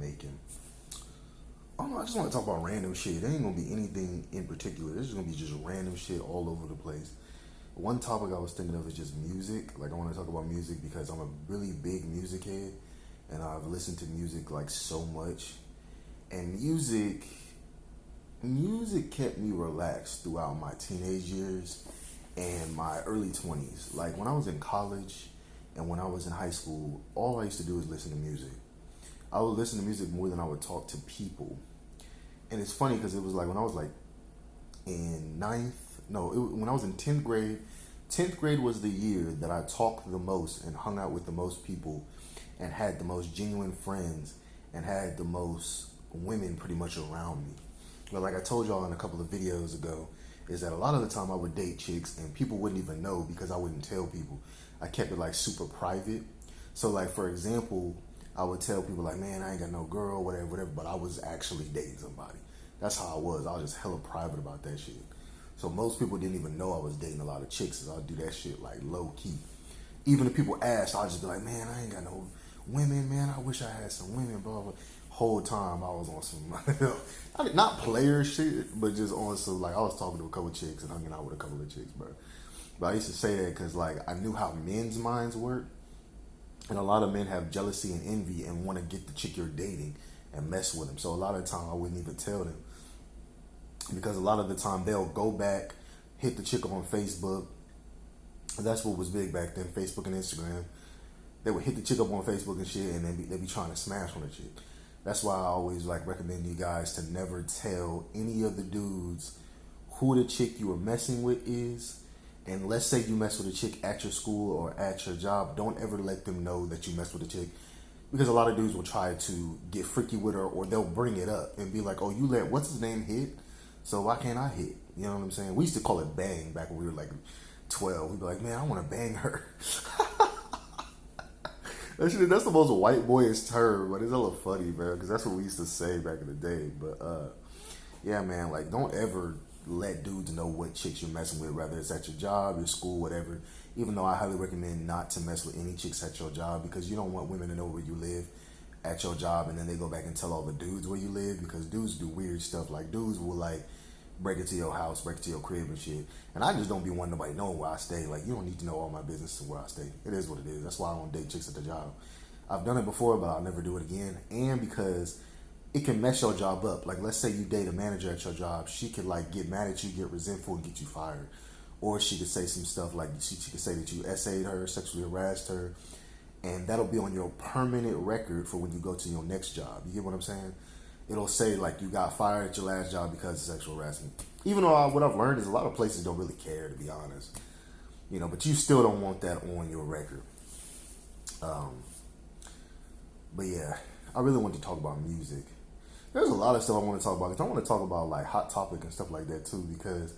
making. I don't know, I just want to talk about random shit. There ain't gonna be anything in particular. This is gonna be just random shit all over the place. One topic I was thinking of is just music. Like I want to talk about music because I'm a really big music head, and I've listened to music like so much. And music kept me relaxed throughout my teenage years and my early 20s. Like when I was in college and when I was in high school, all I used to do was listen to music. I would listen to music more than I would talk to people. And it's funny because it was like when I was like in when I was in 10th grade. 10th grade was the year that I talked the most and hung out with the most people and had the most genuine friends and had the most women pretty much around me. But like I told y'all in a couple of videos ago, is that a lot of the time I would date chicks and people wouldn't even know because I wouldn't tell people. I kept it like super private. So like for example, I would tell people like, man, I ain't got no girl, whatever, whatever, but I was actually dating somebody. That's how I was. I was just hella private about that shit. So most people didn't even know I was dating a lot of chicks. So I'd do that shit like low key. Even if people asked, I'd just be like, man, I ain't got no women, man. I wish I had some women, blah, blah. Whole time I was on some, not player shit, but just on some, like I was talking to a couple of chicks and hanging out with a couple of chicks, bro. But I used to say that because like I knew how men's minds work. And a lot of men have jealousy and envy and want to get the chick you're dating and mess with them. So a lot of the time I wouldn't even tell them. Because a lot of the time they'll go back, hit the chick on Facebook. That's what was big back then, Facebook and Instagram. They would hit the chick up on Facebook and shit, and they'd be trying to smash on the chick. That's why I always like recommend you guys to never tell any of the dudes who the chick you were messing with is. And let's say you mess with a chick at your school or at your job, don't ever let them know that you mess with a chick. Because a lot of dudes will try to get freaky with her, or they'll bring it up and be like, oh, you let what's his name hit? So why can't I hit? You know what I'm saying? We used to call it bang back when we were like 12. We'd be like, man, I want to bang her. That's the most white boyish term, but it's hella funny, man, because that's what we used to say back in the day. But yeah, man, like don't ever let dudes know what chicks you're messing with, whether it's at your job, your school, whatever. Even though I highly recommend not to mess with any chicks at your job because you don't want women to know where you live at your job and then they go back and tell all the dudes where you live because dudes do weird stuff. Like dudes will like break into your house, break into your crib and shit. And I just don't be wanting nobody knowing where I stay. Like you don't need to know all my business and where I stay. It is what it is. That's why I don't date chicks at the job. I've done it before, but I'll never do it again. And because it can mess your job up. Like let's say you date a manager at your job, she could like get mad at you, get resentful, and get you fired. Or she could say some stuff like she could say that you essayed her, sexually harassed her, and that'll be on your permanent record for when you go to your next job. You get what I'm saying? It'll say like you got fired at your last job because of sexual harassment. Even though what I've learned is a lot of places don't really care, to be honest. You know, but you still don't want that on your record. But yeah, I really want to talk about music. There's a lot of stuff I want to talk about. Because I want to talk about like Hot Topic and stuff like that too. Because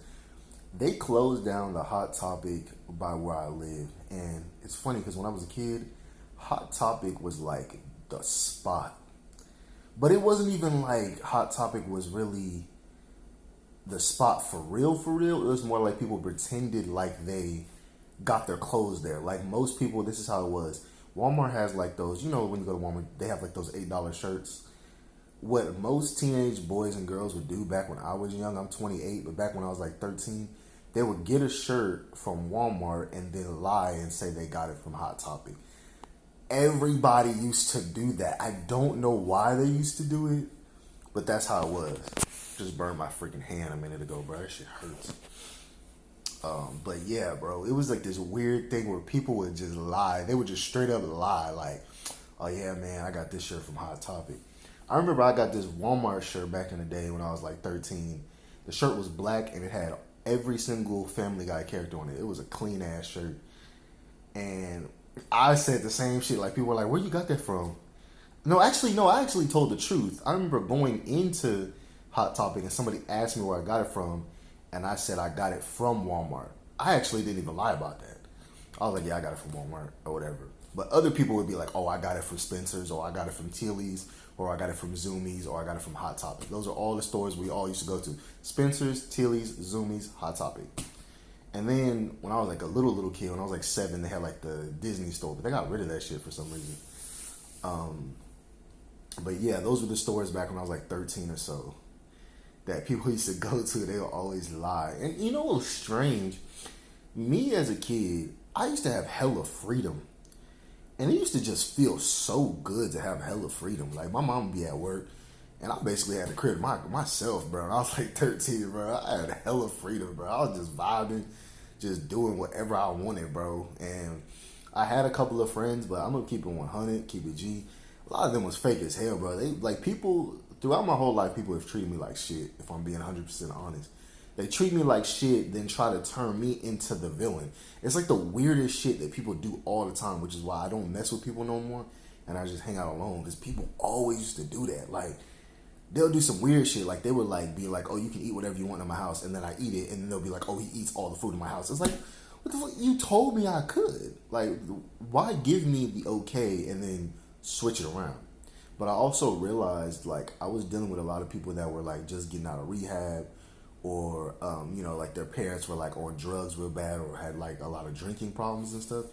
they closed down the Hot Topic by where I live, and it's funny because when I was a kid, Hot Topic was like the spot. But it wasn't even like Hot Topic was really the spot for real, for real. It was more like people pretended like they got their clothes there. Like most people, this is how it was. Walmart has like those, you know, when you go to Walmart, they have like those $8 shirts. What most teenage boys and girls would do back when I was young, I'm 28, but back when I was like 13, they would get a shirt from Walmart and then lie and say they got it from Hot Topic. Everybody used to do that. I don't know why they used to do it, but that's how it was. Just burned my freaking hand a minute ago, bro. That shit hurts. But yeah, bro, it was like this weird thing where people would just lie. They would just straight up lie, like, oh yeah, man, I got this shirt from Hot Topic. I remember I got this Walmart shirt back in the day when I was like 13. The shirt was black and it had every single Family Guy character on it. It was a clean ass shirt. And I said the same shit. Like people were like, where you got that from? No, I actually told the truth. I remember going into Hot Topic and somebody asked me where I got it from. And I said I got it from Walmart. I actually didn't even lie about that. I was like, yeah, I got it from Walmart or whatever. But other people would be like, oh, I got it from Spencer's, or I got it from Tilly's, or I got it from Zoomies, or I got it from Hot Topic. Those are all the stores we all used to go to. Spencer's, Tilly's, Zoomies, Hot Topic. And then when I was like a little kid, when I was like 7, they had like the Disney store, but they got rid of that shit for some reason. But yeah, those were the stores back when I was like 13 or so that people used to go to. They would always lie. And you know what was strange? Me as a kid, I used to have hella freedom. And it used to just feel so good to have hella freedom. Like my mom would be at work, and I basically had the crib myself, bro. And I was like 13, bro. I had hella freedom, bro. I was just vibing, just doing whatever I wanted, bro. And I had a couple of friends, but I'm gonna keep it 100, keep it G. A lot of them was fake as hell, bro. They like people throughout my whole life. People have treated me like shit. If I'm being 100% honest, they treat me like shit, then try to turn me into the villain. It's like the weirdest shit that people do all the time, which is why I don't mess with people no more, and I just hang out alone. Because people always used to do that. Like they'll do some weird shit. Like they would like be like, "Oh, you can eat whatever you want in my house," and then I eat it, and then they'll be like, "Oh, he eats all the food in my house." It's like, what the fuck? You told me I could. Like, why give me the okay and then switch it around? But I also realized like I was dealing with a lot of people that were like just getting out of rehab, or like their parents were like on drugs real bad, or had like a lot of drinking problems and stuff.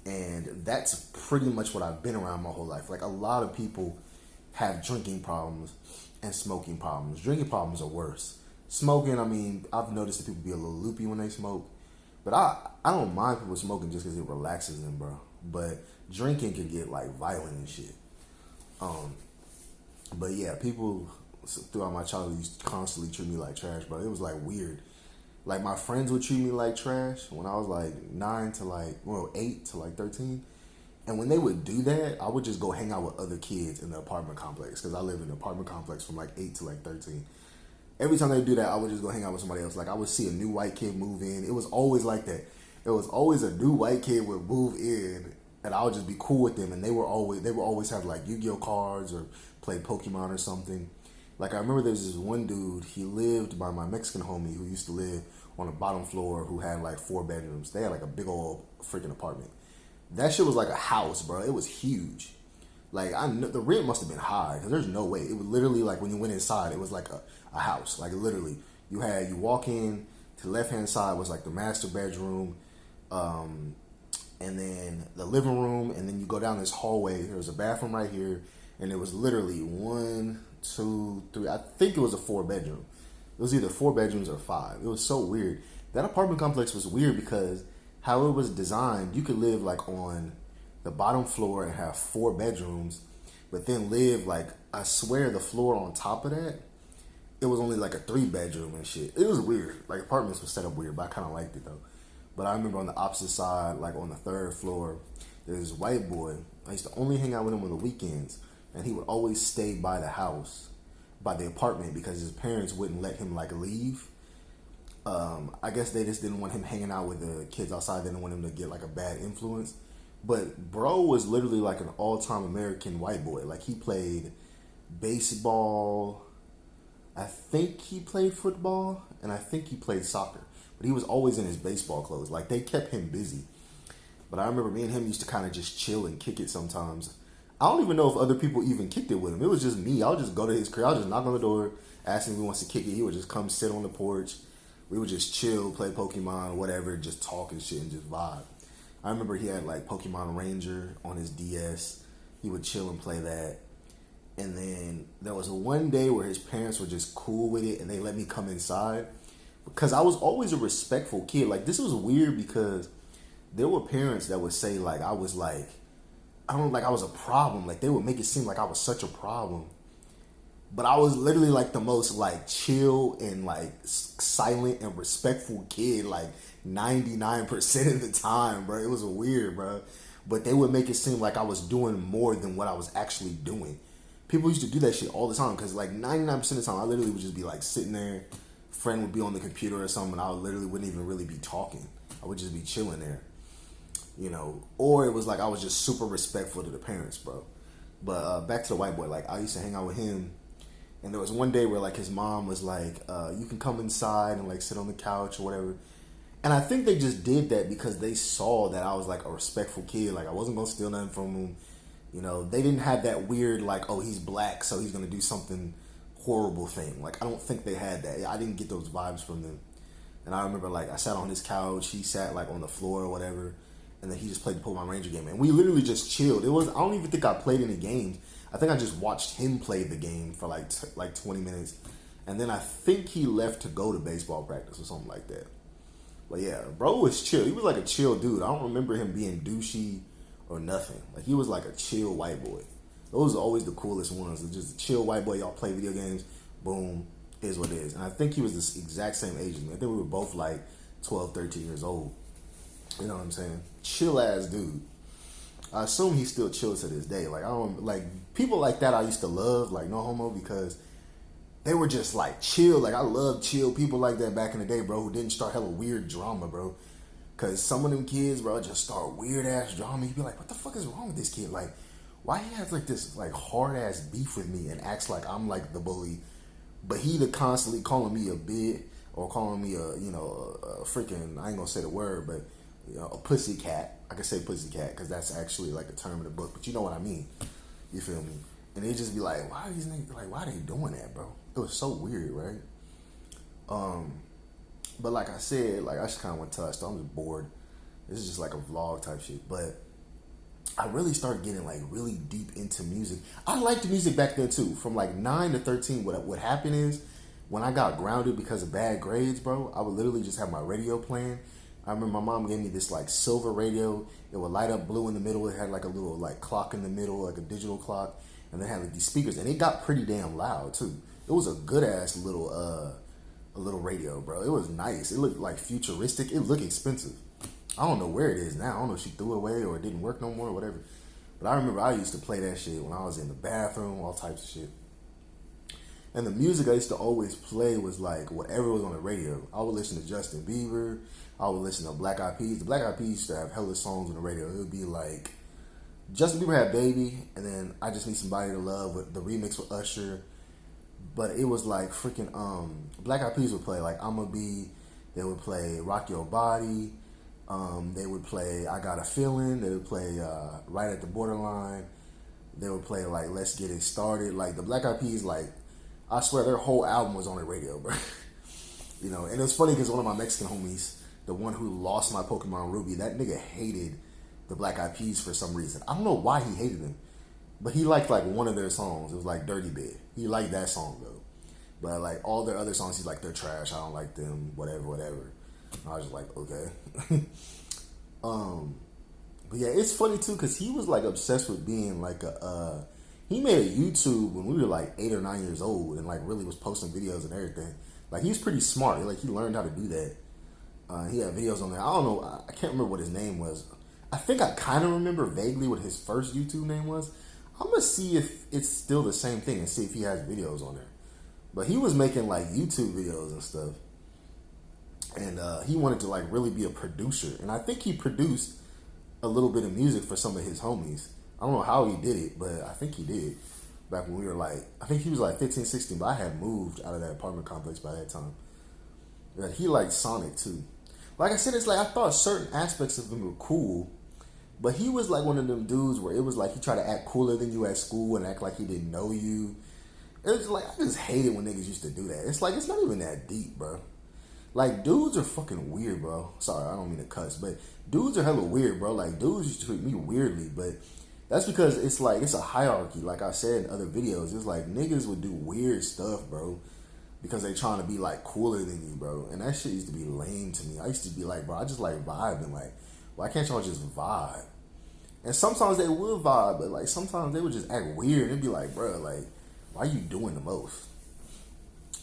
And that's pretty much what I've been around my whole life. Like a lot of people have drinking problems and smoking problems. Drinking problems are worse. Smoking, I mean, I've noticed that people be a little loopy when they smoke, but I don't mind people smoking just because it relaxes them, bro. But drinking can get like violent and shit. Um, but yeah, people throughout my childhood used to constantly treat me like trash, bro. It was like weird. Like my friends would treat me like trash when I was like 8 to like 13. And when they would do that, I would just go hang out with other kids in the apartment complex because I lived in an apartment complex from like 8 to like 13. Every time they do that, I would just go hang out with somebody else. Like I would see a new white kid move in. It was always like that. It was always a new white kid would move in, and I would just be cool with them. And they would always have like Yu-Gi-Oh cards or play Pokemon or something. Like I remember there's this one dude. He lived by my Mexican homie who used to live on the bottom floor, who had like 4 bedrooms. They had like a big old freaking apartment. That shit was like a house, bro. It was huge. Like I know the rent must have been high because there's no way it was literally like when you went inside, it was like a house. Like literally, you walk in to the left hand side was like the master bedroom, and then the living room, and then you go down this hallway. There was a bathroom right here, and it was literally 1, 2, 3. I think it was a 4 bedroom. It was either 4 bedrooms or five. It was so weird. That apartment complex was weird because how it was designed, you could live like on the bottom floor and have 4 bedrooms, but then live like I swear the floor on top of that, it was only like a 3 bedroom and shit. It was weird. Like apartments were set up weird, but I kind of liked it though. But I remember on the opposite side, like on the third floor, there's this white boy. I used to only hang out with him on the weekends, and he would always stay by the house, by the apartment, because his parents wouldn't let him like leave. I guess they just didn't want him hanging out with the kids outside. They didn't want him to get like a bad influence. But bro was literally like an all-time American white boy. Like he played baseball. I think he played football, and I think he played soccer. But he was always in his baseball clothes. Like they kept him busy. But I remember me and him used to kind of just chill and kick it sometimes. I don't even know if other people even kicked it with him. It was just me. I would just go to his crib. I would just knock on the door, ask him if he wants to kick it. He would just come sit on the porch. We would just chill, play Pokemon, whatever, just talk and shit and just vibe. I remember he had like Pokemon Ranger on his DS. He would chill and play that. And then there was a one day where his parents were just cool with it and they let me come inside. Because I was always a respectful kid. Like this was weird because there were parents that would say like I was like I don't like I was a problem. Like they would make it seem like I was such a problem. But I was literally like the most like chill and like silent and respectful kid like 99% of the time, bro. It was weird, bro. But they would make it seem like I was doing more than what I was actually doing. People used to do that shit all the time because like 99% of the time I literally would just be like sitting there, friend would be on the computer or something, and I literally wouldn't even really be talking. I would just be chilling there, or it was like I was just super respectful to the parents, bro. But back to the white boy, like I used to hang out with him, and there was one day where like his mom was like, "You can come inside and like sit on the couch or whatever." And I think they just did that because they saw that I was like a respectful kid, like I wasn't gonna steal nothing from him. They didn't have that weird like, oh, he's black, so he's gonna do something horrible thing. Like I don't think they had that. I didn't get those vibes from them. And I remember like I sat on his couch, he sat like on the floor or whatever, and then he just played the Pokemon Ranger game, and we literally just chilled. It was I don't even think I played any games. I think I just watched him play the game for like 20 minutes, and then I think he left to go to baseball practice or something like that. But yeah, bro was chill. He was like a chill dude. I don't remember him being douchey or nothing. Like he was like a chill white boy. Those are always the coolest ones. It's just a chill white boy. Y'all play video games. Boom. Is what it is. And I think he was the exact same age as me. I think we were both like 12, 13 years old. You know what I'm saying? Chill ass dude. I assume he's still chill to this day. Like I don't like people like that. I used to love like no homo because they were just like chill. Like I loved chill people like that back in the day, bro. Who didn't start hella weird drama, bro. Cause some of them kids, bro, just start weird ass drama. You be like, what the fuck is wrong with this kid? Like, why he has like this like hard ass beef with me and acts like I'm like the bully, but he constantly calling me a bit or calling me a freaking I ain't gonna say the word, but a pussy cat. I can say pussy cat because that's actually like a term in the book, but you know what I mean. You feel me? And they just be like, why are these niggas like why are they doing that, bro? It was so weird, right? But like I said, like I just kind of went touched. I'm just bored. This is just like a vlog type shit. But I really started getting like really deep into music. I liked music back then too. From like 9 to 13, what happened is when I got grounded because of bad grades, bro, I would literally just have my radio playing. I remember my mom gave me this like silver radio. It would light up blue in the middle. It had like a little like clock in the middle, like a digital clock, and then had like these speakers, and it got pretty damn loud too. It was a good ass little a little radio, bro. It was nice. It looked like futuristic. It looked expensive. I don't know where it is now. I don't know if she threw it away or it didn't work no more or whatever. But I remember I used to play that shit when I was in the bathroom, all types of shit. And the music I used to always play was like whatever was on the radio. I would listen to Justin Bieber. I would listen to Black Eyed Peas. The Black Eyed Peas used to have hella songs on the radio. It would be like Justin Bieber had Baby, and then I Just Need Somebody to Love with the remix with Usher. But it was like freaking Black Eyed Peas would play like I'ma Be. They would play Rock Your Body. They would play I Got a Feeling. They would play Right at the Borderline. They would play like Let's Get It Started. Like the Black Eyed Peas, like I swear their whole album was on the radio, bro. You know, and it was funny because one of my Mexican homies, the one who lost my Pokemon Ruby, that nigga hated the Black Eyed Peas for some reason. I don't know why he hated them, but he liked like one of their songs. It was like Dirty Bit. He liked that song though, but like all their other songs, he's like they're trash. I don't like them. Whatever. I was just like okay. But yeah, it's funny too because he was like obsessed with being like a. He made a YouTube when we were like 8 or 9 years old and like really was posting videos and everything. Like he's pretty smart. Like he learned how to do that. He had videos on there. I don't know. I can't remember what his name was. I think I kind of remember vaguely what his first YouTube name was. I'm gonna see if it's still the same thing and see if he has videos on there. But he was making like YouTube videos and stuff, and he wanted to like really be a producer. And I think he produced a little bit of music for some of his homies. I don't know how he did it, but I think he did. Back when we were like, I think he was like 15, 16, but I had moved out of that apartment complex by that time. But he liked Sonic too. Like I said, it's like I thought certain aspects of him were cool, but he was like one of them dudes where it was like he tried to act cooler than you at school and act like he didn't know you. It was like I just hated when niggas used to do that. It's like it's not even that deep, bro. Like dudes are fucking weird, bro. Sorry, I don't mean to cuss, but dudes are hella weird, bro. Like dudes used to treat me weirdly, but that's because it's like it's a hierarchy. Like I said in other videos, it's like niggas would do weird stuff, bro, because they trying to be like cooler than you, bro. And that shit used to be lame to me. I used to be like, bro, I just like vibing. Like, why can't y'all just vibe? And sometimes they would vibe, but like sometimes they would just act weird and be like, bro, like, why you doing the most?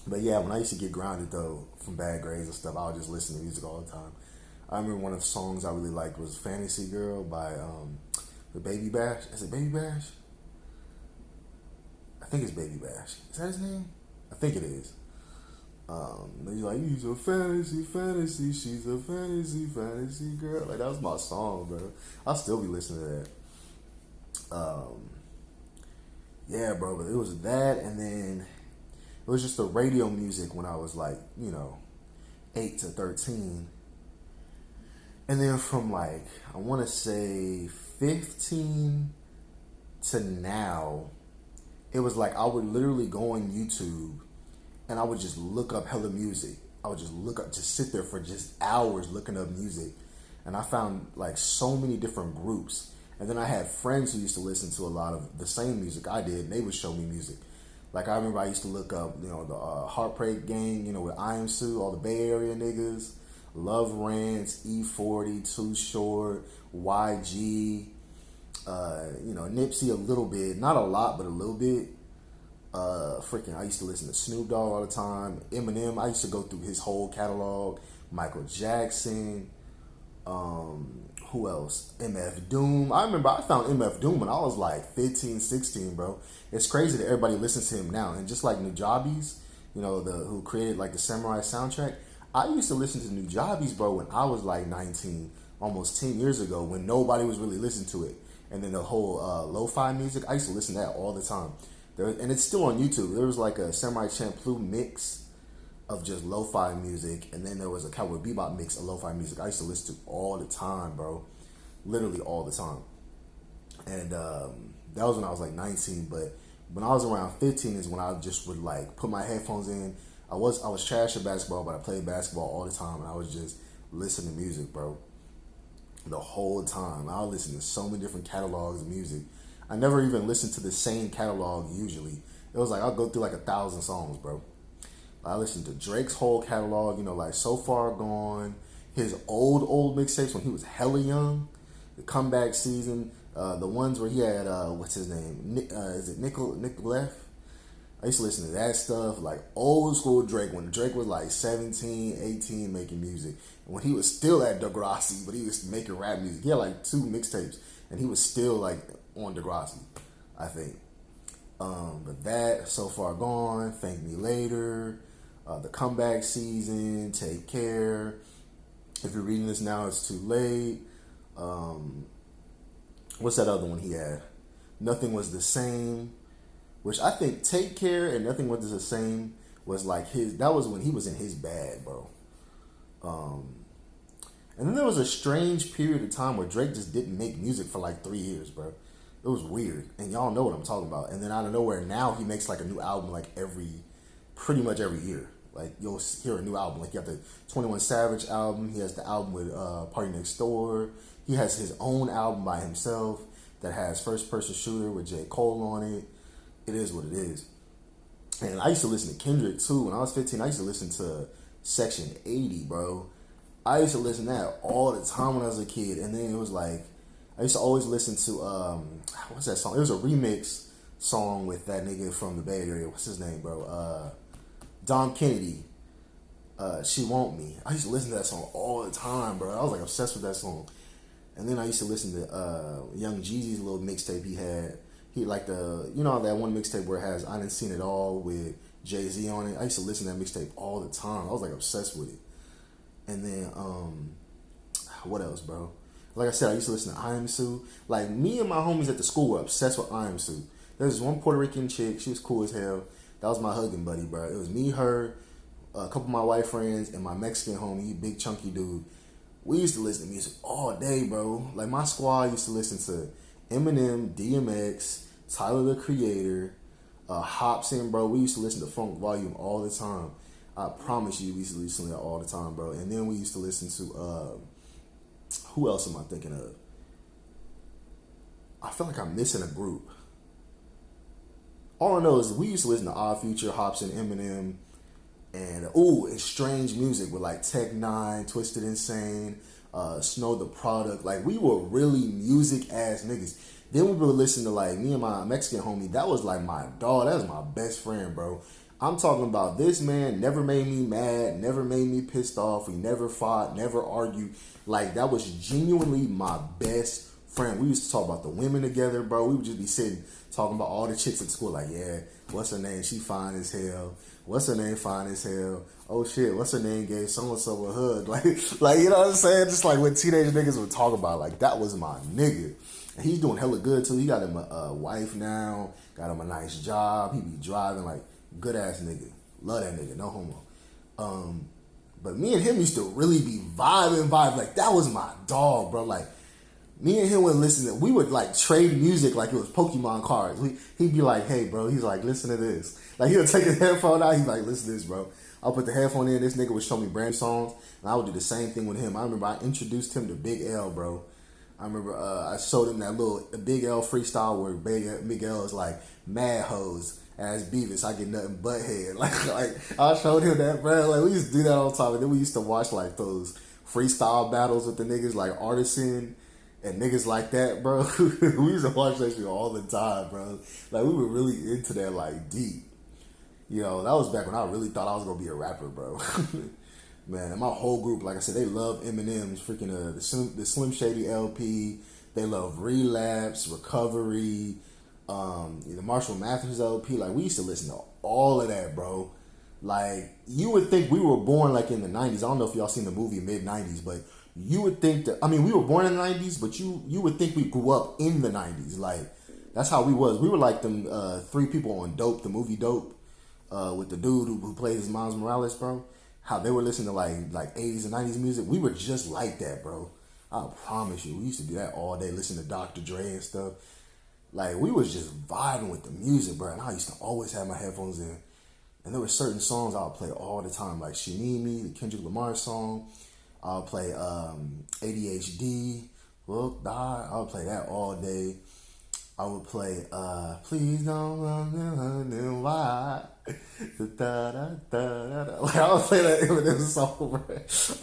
But yeah, when I used to get grounded though from bad grades and stuff, I would just listen to music all the time. I remember one of the songs I really liked was Fantasy Girl by the Baby Bash. Is it Baby Bash? I think it's Baby Bash. Is that his name? I think it is. He's like, he's a fantasy, she's a fantasy girl. Like that was my song, bro. I'll still be listening to that. Yeah, bro, but it was that, and then it was just the radio music when I was like, 8 to 13. And then from like, I want to say 15 to now, it was like I would literally go on YouTube and I would just look up hella music. I would just sit there for just hours looking up music. and I found like so many different groups. And then I had friends who used to listen to a lot of the same music I did, and they would show me music. Like I remember I used to look up, the Heartbreak Gang, with I Am Sue, all the Bay Area niggas, Love Rants, E40, Too Short, YG, Nipsey a little bit, not a lot, but a little bit. I used to listen to Snoop Dogg all the time. Eminem, I used to go through his whole catalog. Michael Jackson. Who else? MF Doom. I remember I found MF Doom when I was like 15, 16, bro. It's crazy that everybody listens to him now. And just like Nujabes, who created like the Samurai soundtrack, I used to listen to Nujabes, bro, when I was like 19, almost 10 years ago, when nobody was really listening to it. And then the whole lo-fi music, I used to listen to that all the time. And it's still on YouTube. There was like a Samurai Champloo mix of just lo-fi music, and then there was a Cowboy Bebop mix of lo-fi music I used to listen to all the time, bro. Literally all the time. And that was when I was like 19, but when I was around 15 is when I just would like put my headphones in. I was trash at basketball, but I played basketball all the time, and I was just listening to music, bro. The whole time. I would listen to so many different catalogs of music. I never even listened to the same catalog usually. It was like I'll go through like 1,000 songs, bro. I listened to Drake's whole catalog, like So Far Gone, his old mixtapes when he was hella young, the Comeback Season, the ones where he had, what's his name? Is it Nick Leff? I used to listen to that stuff, like old school Drake, when Drake was like 17, 18 making music. And when he was still at Degrassi, but he was making rap music. He had like 2 mixtapes, and he was still like on Degrassi, I think. But that, So Far Gone, Thank Me Later, the Comeback Season, Take Care. If you're reading this now, it's too late. What's that other one he had? Nothing Was the Same, which I think Take Care and Nothing Was the Same was like that was when he was in his bag, bro. And then there was a strange period of time where Drake just didn't make music for like 3 years, bro. It was weird, and y'all know what I'm talking about. And then out of nowhere, now he makes like a new album like pretty much every year. Like you'll hear a new album. Like you have the 21 Savage album. He has the album with Party Next Door. He has his own album by himself that has First Person Shooter with J. Cole on it. It is what it is. And I used to listen to Kendrick too. When I was 15, I used to listen to Section 80, bro. I used to listen to that all the time when I was a kid. And then it was like, I used to always listen to, what's that song? It was a remix song with that nigga from the Bay Area. What's his name, bro? Dom Kennedy. She Want Me. I used to listen to that song all the time, bro. I was like obsessed with that song. And then I used to listen to Young Jeezy's little mixtape he had. He like that one mixtape where it has I Done Seen It All with Jay-Z on it. I used to listen to that mixtape all the time. I was like obsessed with it. And then what else, bro? Like I said, I used to listen to I Am Sue. Like me and my homies at the school were obsessed with I Am Sue. There's this one Puerto Rican chick. She was cool as hell. That was my hugging buddy, bro. It was me, her, a couple of my white friends, and my Mexican homie, big chunky dude. We used to listen to music all day, bro. Like my squad used to listen to Eminem, DMX, Tyler the Creator, Hopsin, bro. We used to listen to Funk Volume all the time. I promise you, we used to listen to that all the time, bro. And then we used to listen to who else am I thinking of? I feel like I'm missing a group. All I know is we used to listen to Odd Future, Hopsin, Eminem, and strange music with like Tech Nine, Twisted Insane, Snow the Product. Like we were really music ass niggas. Then we would listen to like me and my Mexican homie. That was like my dog. That was my best friend, bro. I'm talking about this man never made me mad, never made me pissed off. We never fought, never argued. Like that was genuinely my best friend. We used to talk about the women together, bro. We would just be sitting talking about all the chicks at school. Like, yeah, what's her name? She fine as hell. What's her name? Fine as hell. Oh shit, what's her name? Gave so-and-so a hug. Like, you know what I'm saying? Just like what teenage niggas would talk about. Like that was my nigga. And he's doing hella good too. He got him a wife now. Got him a nice job. He be driving like good ass nigga. Love that nigga. No homo. But me and him used to really be vibing. Like that was my dog, bro. Like me and him would listen to, we would like trade music like it was Pokemon cards. He'd be like, hey bro, he's like, listen to this. Like he would take his headphone out, he's like, listen to this, bro. I'll put the headphone in. This nigga would show me brand new songs, and I would do the same thing with him. I remember I introduced him to Big L, bro. I remember I showed him that little Big L freestyle where Big L is like mad hoes as Beavis. I get nothing but head. Like I showed him that, bro. Like we used to do that all the time, and then we used to watch like those freestyle battles with the niggas like Artisan and niggas like that, bro. We used to watch that shit all the time, bro. Like we were really into that like deep. You know, that was back when I really thought I was gonna be a rapper, bro. Man, and my whole group, like I said, they love Eminem's freaking the Slim Shady LP. They love Relapse, Recovery, the Marshall Mathers LP. Like we used to listen to all of that, bro. Like you would think we were born like in the 90s. I don't know if y'all seen the movie mid 90s, but you would think that, I mean, we were born in the 90s, but you would think we grew up in the 90s. Like that's how we was. We were like them three people on Dope, the movie Dope, with the dude who plays Miles Morales, bro. How they were listening to like 80s and 90s music. We were just like that, bro. I promise you. We used to do that all day, listen to Dr. Dre and stuff. Like, we was just vibing with the music, bro. And I used to always have my headphones in. And there were certain songs I would play all the time, like She Need Me, the Kendrick Lamar song. I'll play ADHD, Look, Die. I would play that all day. I would play Please Don't Run Why. Like I would play that Eminem song, bro.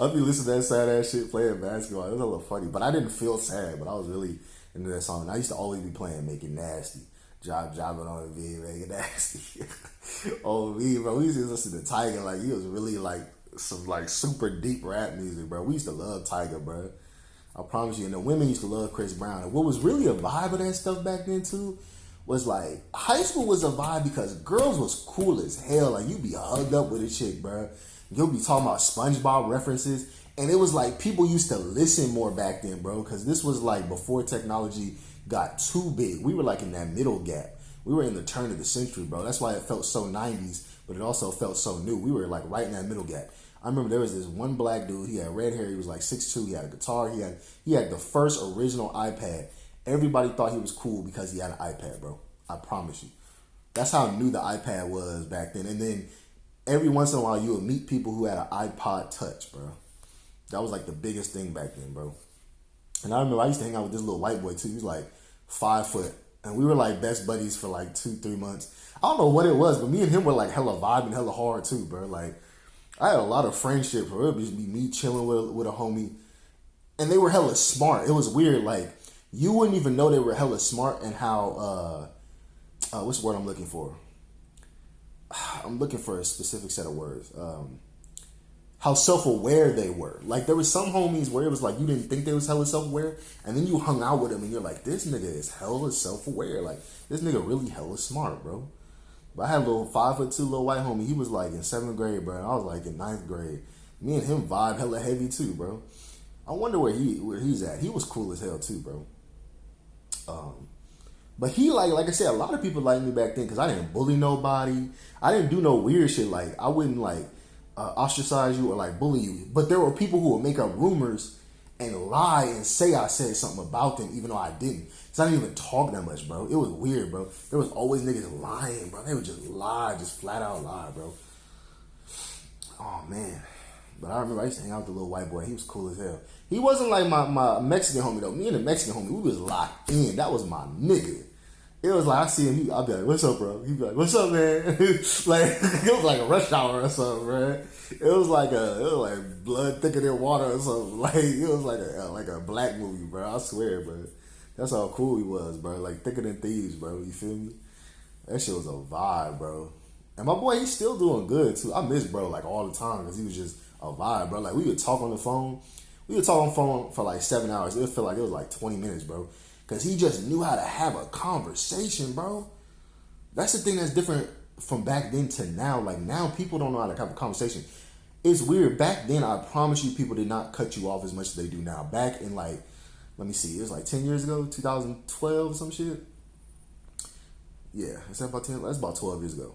I'd be listening to that sad ass shit playing basketball. It was a little funny, but I didn't feel sad. But I was really into that song. And I used to always be playing Make It Nasty, Jobbing on the V, Make It Nasty. Oh me, bro. We used to listen to Tiger. Like he was really like some like super deep rap music, bro. We used to love Tiger, bro. I promise you. And the women used to love Chris Brown. And what was really a vibe of that stuff back then too was like high school was a vibe because girls was cool as hell. Like you be hugged up with a chick, bro. You'll be talking about SpongeBob references, and it was like people used to listen more back then, bro. Because this was like before technology got too big. We were like in that middle gap. We were in the turn of the century, bro. That's why it felt so 90s, but it also felt so new. We were like right in that middle gap. I remember there was this one black dude. He had red hair. He was like 6'2". He had a guitar. He had the first original iPad. Everybody thought he was cool because he had an iPad, bro. I promise you. That's how new the iPad was back then. And then every once in a while you would meet people who had an iPod Touch, bro. That was like the biggest thing back then, bro. And I remember I used to hang out with this little white boy too. He was like 5 foot. And we were like best buddies for like 2-3 months. I don't know what it was, but me and him were like hella vibing, hella hard too, bro. Like I had a lot of friendship, bro. It would just be me chilling with a homie. And they were hella smart. It was weird. Like, you wouldn't even know they were hella smart and how, what's the word I'm looking for? I'm looking for a specific set of words. How self-aware they were. Like, there was some homies where it was like, you didn't think they was hella self-aware. And then you hung out with them and you're like, this nigga is hella self-aware. Like, this nigga really hella smart, bro. But I had a little 5'2" little white homie. He was like in 7th grade, bro. And I was like in 9th grade. Me and him vibe hella heavy too, bro. I wonder where he's at. He was cool as hell too, bro. But he like I said, a lot of people liked me back then because I didn't bully nobody. I didn't do no weird shit. Like I wouldn't like ostracize you or like bully you. But there were people who would make up rumors and lie and say I said something about them even though I didn't. Cause I didn't even talk that much, bro. It was weird, bro. There was always niggas lying, bro. They would just lie, just flat out lie, bro. Oh man. But I remember I used to hang out with the little white boy. He was cool as hell. He wasn't like my Mexican homie though. Me and the Mexican homie, we was locked in. That was my nigga. It was like I see him, I'd be like, "What's up, bro?" He'd be like, "What's up, man?" Like it was like a rush hour or something, man. It was like blood thicker than water or something. Like it was like a black movie, bro. I swear, bro. That's how cool he was, bro. Like thicker than thieves, bro. You feel me? That shit was a vibe, bro. And my boy, he's still doing good too. I miss bro like all the time because he was just a vibe, bro. Like we would talk on the phone. We would talk on the phone for like 7 hours. It would feel like it was like 20 minutes, bro. Because he just knew how to have a conversation, bro. That's the thing that's different from back then to now. Like now people don't know how to have a conversation. It's weird. Back then, I promise you, people did not cut you off as much as they do now. Back in like, let me see, it was like 10 years ago, 2012 or some shit. Yeah, is that about 10? That's about 12 years ago.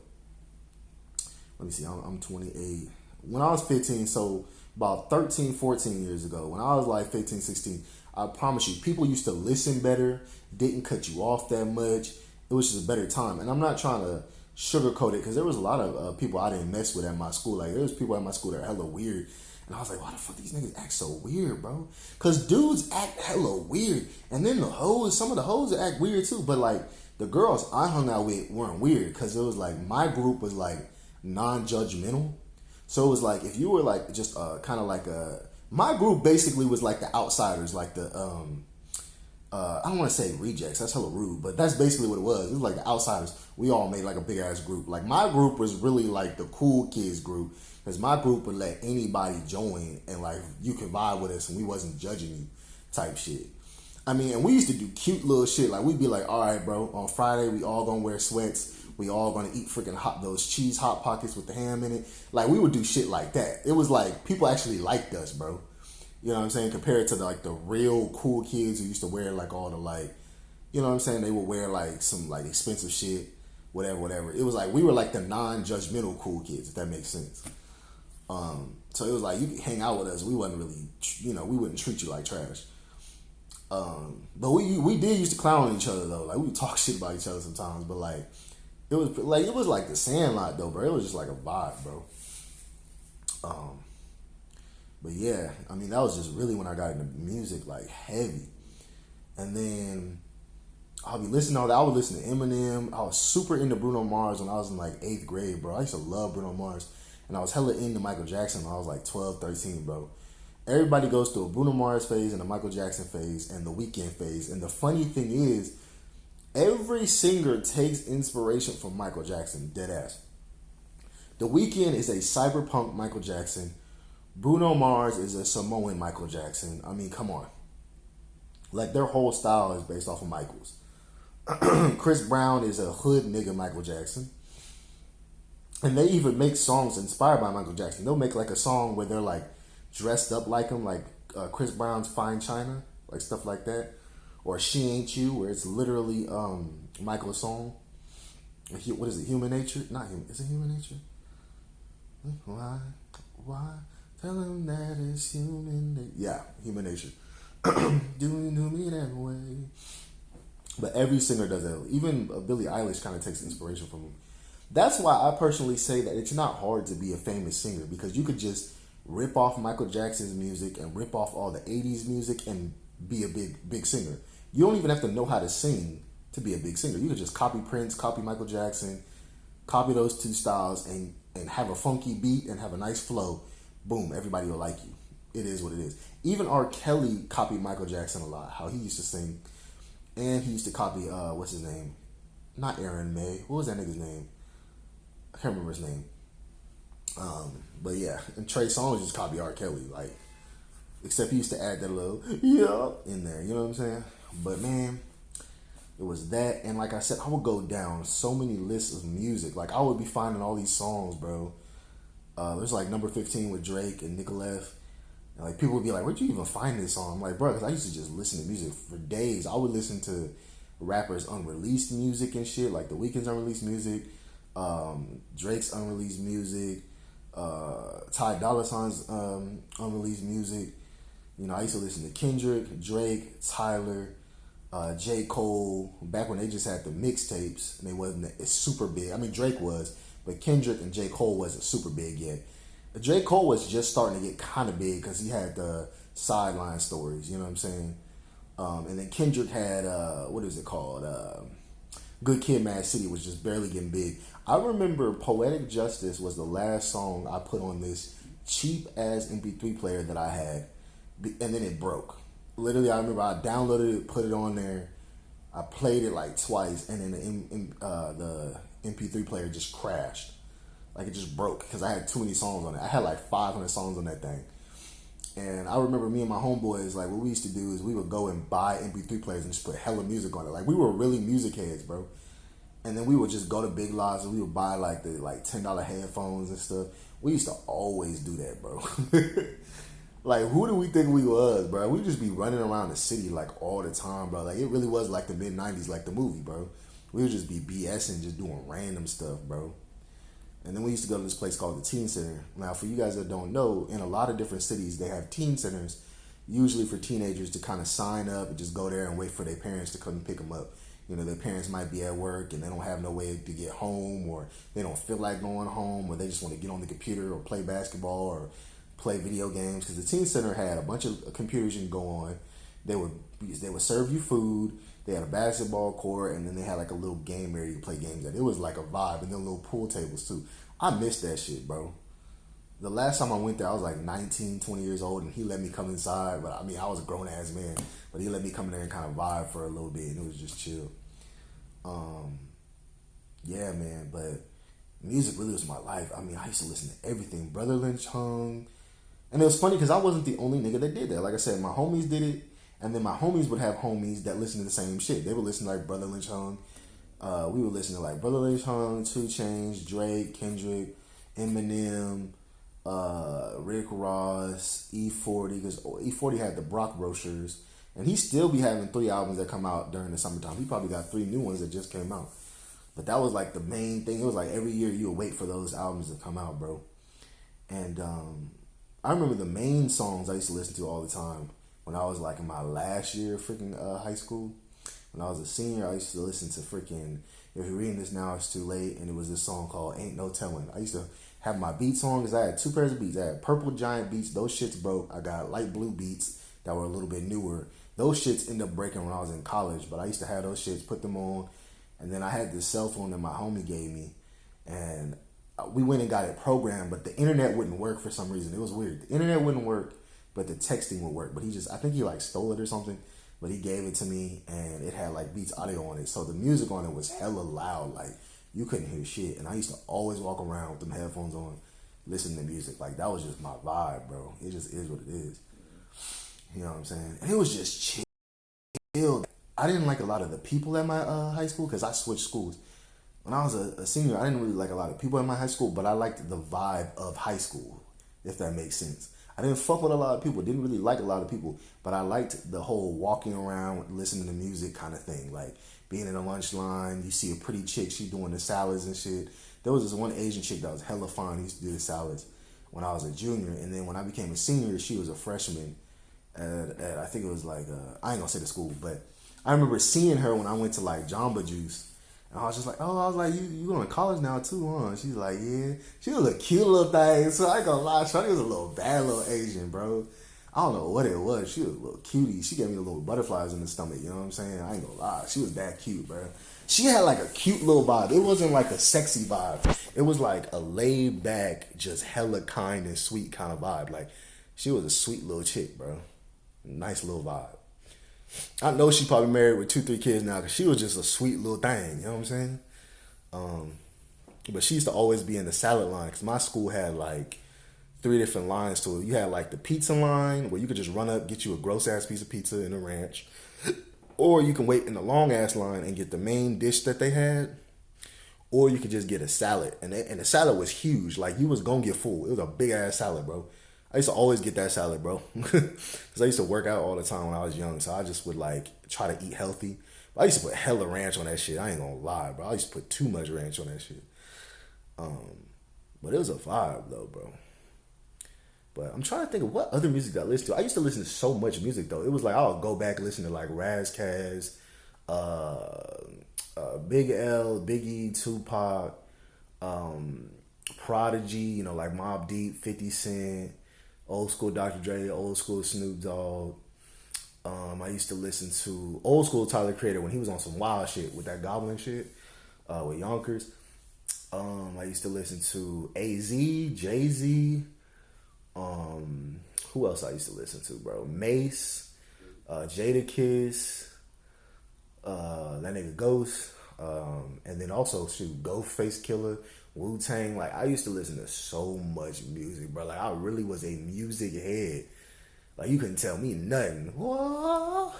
Let me see, I'm 28. When I was 15, so about 13, 14 years ago, when I was like 15, 16, I promise you, people used to listen better, didn't cut you off that much. It was just a better time. And I'm not trying to sugarcoat it because there was a lot of people I didn't mess with at my school. Like there was people at my school that are hella weird, and I was like, why the fuck these niggas act so weird, bro? Because dudes act hella weird, and then the hoes, some of the hoes act weird too. But like the girls I hung out with weren't weird because it was like my group was like non-judgmental. So it was like if you were like just kind of like a my group basically was like the outsiders, like the I don't want to say rejects. That's hella rude, but that's basically what it was. It was like the outsiders. We all made like a big ass group. Like my group was really like the cool kids group because my group would let anybody join and like you could vibe with us and we wasn't judging you, type shit. I mean, and we used to do cute little shit. Like we'd be like, all right, bro, on Friday we all gonna wear sweats. We all gonna eat freaking those cheese hot pockets with the ham in it. Like we would do shit like that. It was like people actually liked us, bro. You know what I'm saying? Compared to like the real cool kids who used to wear like all the like, you know what I'm saying? They would wear like some like expensive shit, whatever, whatever. It was like we were like the non-judgmental cool kids, if that makes sense. So it was like you could hang out with us. We wasn't really, we wouldn't treat you like trash. But we did used to clown on each other though. Like we would talk shit about each other sometimes. But like it was like the Sandlot though, bro. It was just like a vibe, bro. But yeah, I mean that was just really when I got into music like heavy, and then I'll be listening to all that. I would listen to Eminem. I was super into Bruno Mars when I was in like 8th grade, bro. I used to love Bruno Mars, and I was hella into Michael Jackson when I was like 12, 13, bro. Everybody goes through a Bruno Mars phase and a Michael Jackson phase and the Weeknd phase. And the funny thing is, every singer takes inspiration from Michael Jackson, dead ass. The Weeknd is a cyberpunk Michael Jackson. Bruno Mars is a Samoan Michael Jackson. I mean, come on. Like, their whole style is based off of Michael's. Chris Brown is a hood nigga Michael Jackson. And they even make songs inspired by Michael Jackson. They'll make, like, a song where they're, like, dressed up like him, like Chris Brown's Fine China, like stuff like that. Or She Ain't You, where it's literally Michael's song. What is it, Human Nature? Not Human, is it Human Nature? Why? Tell him that it's human nature. Yeah, Human Nature. Do me that way. But every singer does that. Even Billie Eilish kind of takes inspiration from him. That's why I personally say that it's not hard to be a famous singer, because you could just rip off Michael Jackson's music and rip off all the 80s music and be a big singer. You don't even have to know how to sing to be a big singer. You could just copy Prince, copy Michael Jackson, copy those two styles and have a funky beat and have a nice flow. Boom, everybody will like you. It is what it is. Even R. Kelly copied Michael Jackson a lot, how he used to sing. And he used to copy, what's his name? Not Aaron May. What was that nigga's name? I can't remember his name. But yeah, and Trey Songz just copied R. Kelly, like, except he used to add that little yeah in there, you know what I'm saying? But man, it was that, and like I said, I would go down so many lists of music. Like I would be finding all these songs, bro. There's like number 15 with Drake and Nicolette. And like people would be like, "Where'd you even find this song?" I'm like, bro, because I used to just listen to music for days. I would listen to rappers' unreleased music and shit, like The Weeknd's unreleased music, Drake's unreleased music, Ty Dolla $ign's unreleased music. You know, I used to listen to Kendrick, Drake, Tyler, J. Cole, back when they just had the mixtapes and they wasn't as super big. I mean, Drake was, but Kendrick and J. Cole wasn't super big yet. J. Cole was just starting to get kind of big because he had the Sideline Stories, you know what I'm saying? And then Kendrick had, what is it called? Good Kid, Mad City was just barely getting big. I remember Poetic Justice was the last song I put on this cheap ass MP3 player that I had, and then it broke. Literally, I remember I downloaded it, put it on there, I played it like twice, and then the MP3 player just crashed. Like it just broke because I had too many songs on it. I had like 500 songs on that thing. And I remember me and my homeboys, like what we used to do is we would go and buy MP3 players and just put hella music on it. Like we were really music heads, bro. And then we would just go to Big Lots and we would buy like the $10 headphones and stuff. We used to always do that, bro. Like who do we think we was, bro? We just be running around the city like all the time, bro. Like it really was like the mid-90s, like the movie, bro. We would just be BSing, just doing random stuff, bro. And then we used to go to this place called the Teen Center. Now, for you guys that don't know, in a lot of different cities, they have teen centers, usually for teenagers to kind of sign up and just go there and wait for their parents to come and pick them up. You know, their parents might be at work and they don't have no way to get home, or they don't feel like going home, or they just want to get on the computer or play basketball or play video games. Because the teen center had a bunch of computers you can go on. They would serve you food. They had a basketball court, and then they had like a little game area you play games at. It was like a vibe, and then little pool tables too. I missed that shit, bro. The last time I went there, I was like 19, 20 years old, and he let me come inside. But I mean, I was a grown ass man, but he let me come in there and kind of vibe for a little bit, and it was just chill. Um, yeah, man. But music really was my life. I mean, I used to listen to everything. Brother Lynch Hung, and it was funny because I wasn't the only nigga that did that. Like I said, my homies did it, and then my homies would have homies that listened to the same shit. They would listen to like Brother Lynch Hung. We would listen to like Brother Lynch Hung, 2 Chainz, Drake, Kendrick, Eminem, Rick Ross, E40, because E40 had the Brock brochures, and he still be having 3 albums that come out during the summertime. He probably got 3 new ones that just came out. But that was like the main thing. It was like every year you would wait for those albums to come out, bro. And I remember the main songs I used to listen to all the time when I was like in my last year of freaking high school. When I was a senior, I used to listen to freaking If You're Reading This Now, It's Too Late, and it was this song called Ain't No Telling. I used to have my beats on because I had 2 pairs of beats. I had purple giant beats. Those shits broke. I got light blue beats that were a little bit newer. Those shits ended up breaking when I was in college, but I used to have those shits, put them on, and then I had this cell phone that my homie gave me, and we went and got it programmed, but the internet wouldn't work for some reason. It was weird. The internet wouldn't work, but the texting would work. But I think he like stole it or something, but he gave it to me, and it had like Beats Audio on it. So the music on it was hella loud. Like, you couldn't hear shit. And I used to always walk around with them headphones on, listening to music. Like, that was just my vibe, bro. It just is what it is. You know what I'm saying? And it was just chill. I didn't like a lot of the people at my high school because I switched schools. When I was a senior, I didn't really like a lot of people in my high school, but I liked the vibe of high school, if that makes sense. I didn't fuck with a lot of people, didn't really like a lot of people, but I liked the whole walking around, listening to music kind of thing. Like, being in a lunch line, you see a pretty chick, she doing the salads and shit. There was this one Asian chick that was hella fine, who used to do the salads when I was a junior, and then when I became a senior, she was a freshman at I think it was like, I ain't gonna say the school, but I remember seeing her when I went to like Jamba Juice. And I was just like, oh, I was like, you going to college now too, huh? She's like, yeah. She was a cute little thing, so I ain't gonna lie. Shawty was a little bad little Asian, bro. I don't know what it was. She was a little cutie. She gave me the little butterflies in the stomach, you know what I'm saying? I ain't gonna lie. She was that cute, bro. She had like a cute little vibe. It wasn't like a sexy vibe. It was like a laid back, just hella kind and sweet kind of vibe. Like, she was a sweet little chick, bro. Nice little vibe. I know she probably married with 2, 3 kids now because she was just a sweet little thing. You know what I'm saying? But she used to always be in the salad line because my school had like 3 different lines to it. You had like the pizza line where you could just run up, get you a gross ass piece of pizza and a ranch, or you can wait in the long ass line and get the main dish that they had, or you could just get a salad. And the salad was huge. Like, you was gonna get full. It was a big ass salad, bro. I used to always get that salad, bro. Because I used to work out all the time when I was young. So I just would, like, try to eat healthy. But I used to put hella ranch on that shit. I ain't gonna lie, bro. I used to put too much ranch on that shit. But it was a vibe, though, bro. But I'm trying to think of what other music I listened to. I used to listen to so much music, though. It was like, I'll go back and listen to, like, Raz Kass, Big L, Biggie, Tupac, Prodigy, you know, like Mobb Deep, 50 Cent, old school Dr. Dre, old school Snoop Dogg. I used to listen to old school Tyler Creator when he was on some wild shit with that Goblin shit with Yonkers. I used to listen to AZ, Jay-Z. Who else I used to listen to, bro? Mace, Jadakiss, that nigga Ghost, and then also shoot Ghostface Killer, Wu-Tang. Like, I used to listen to so much music, bro. Like, I really was a music head. Like, you couldn't tell me nothing. Whoa.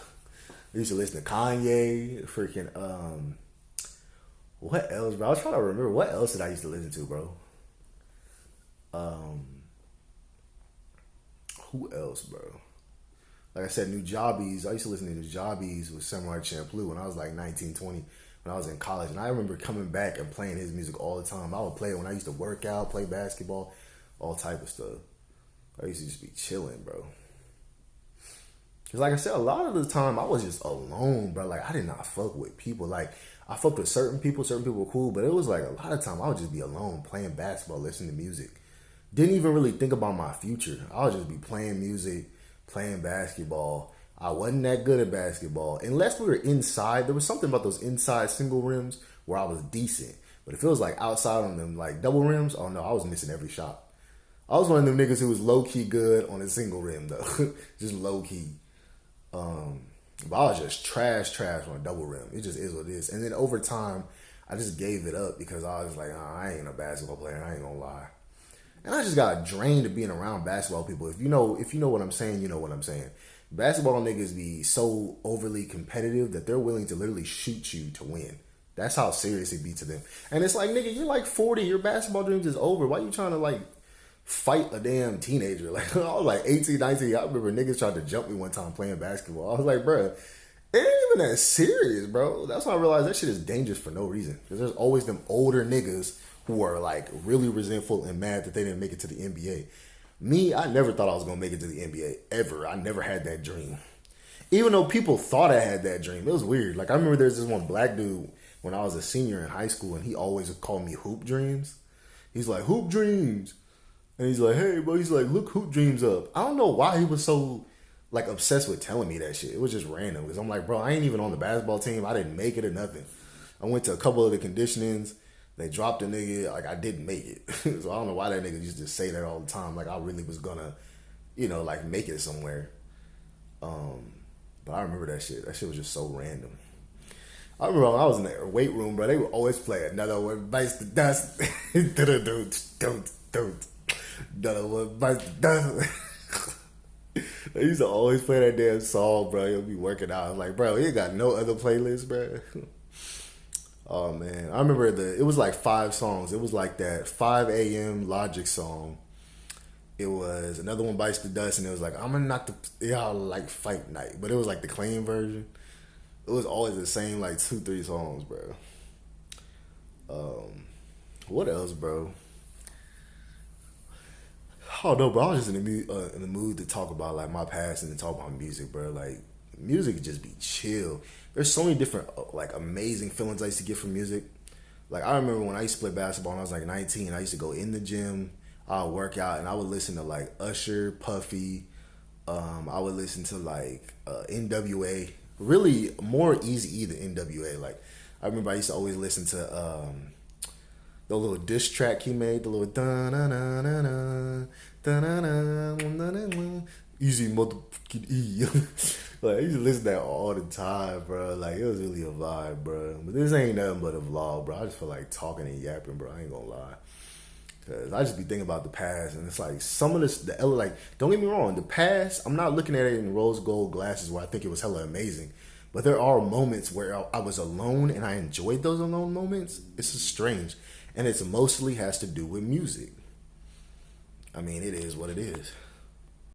I used to listen to Kanye, freaking, what else, bro? I was trying to remember what else did I used to listen to, bro. Who else, bro? Like I said, Nujabes. I used to listen to Nujabes with Samurai Champloo when I was like 19, 20, when I was in college. And I remember coming back and playing his music all the time. I would play it when I used to work out, play basketball, all type of stuff. I used to just be chilling, bro. Cause like I said, a lot of the time I was just alone, bro. Like I did not fuck with people. Like I fucked with certain people were cool, but it was like a lot of time I would just be alone playing basketball, listening to music. Didn't even really think about my future. I would just be playing music, playing basketball. I wasn't that good at basketball. Unless we were inside, there was something about those inside single rims where I was decent. But if it was like outside on them like double rims, oh no, I was missing every shot. I was one of them niggas who was low key good on a single rim though, just low key. But I was just trash on a double rim. It just is what it is. And then over time, I just gave it up because I was like, I ain't a basketball player. I ain't gonna lie. And I just got drained of being around basketball people. If you know what I'm saying, you know what I'm saying. Basketball niggas be so overly competitive that they're willing to literally shoot you to win. That's how serious it be to them. And it's like, nigga, you're like 40. Your basketball dreams is over. Why you trying to like fight a damn teenager? Like I was like 18, 19. I remember niggas tried to jump me one time playing basketball. I was like, bro, it ain't even that serious, bro. That's when I realized that shit is dangerous for no reason. Because there's always them older niggas who are like really resentful and mad that they didn't make it to the NBA. Me, I never thought I was gonna make it to the NBA ever. I never had that dream. Even though people thought I had that dream, it was weird. Like I remember there's this one black dude when I was a senior in high school, and he always called me Hoop Dreams. He's like, Hoop Dreams. And he's like, hey, bro, he's like, look Hoop Dreams up. I don't know why he was so like obsessed with telling me that shit. It was just random. Because I'm like, bro, I ain't even on the basketball team. I didn't make it or nothing. I went to a couple of the conditionings. They dropped a nigga. Like, I didn't make it. So I don't know why that nigga used to say that all the time. Like, I really was gonna, like make it somewhere. But I remember that shit. That shit was just so random. I remember when I was in the weight room, bro, they would always play Another One Bites the Dust. Another One Bites the Dust. They used to always play that damn song, bro. You'll be working out. I was like, bro, you ain't got no other playlist, bro. Oh, man. I remember it was like 5 songs. It was like that 5 a.m. Logic song. It was Another One Bites the Dust, and it was like, I'm gonna knock y'all like Fight Night. But it was like the clean version. It was always the same like 2-3 songs, bro. What else, bro? Oh no, bro. I was just in the mood to talk about like my past and to talk about music, bro. Like music could just be chill. There's so many different like amazing feelings I used to get from music. Like I remember when I used to play basketball when I was like 19. I used to go in the gym, I would work out, and I would listen to like Usher, Puffy. I would listen to like NWA. Really more Eazy-E than NWA. Like I remember I used to always listen to the little diss track he made, the little da na na na na da na na na Easy motherfucking E. Like I used to listen to that all the time, bro. Like it was really a vibe, bro. But this ain't nothing but a vlog, bro. I just feel like talking and yapping, bro. I ain't gonna lie. Cause I just be thinking about the past, and it's like some of this, like, don't get me wrong, the past, I'm not looking at it in rose gold glasses where I think it was hella amazing, but there are moments where I was alone and I enjoyed those alone moments. It's just strange, and it's mostly has to do with music. I mean, it is what it is.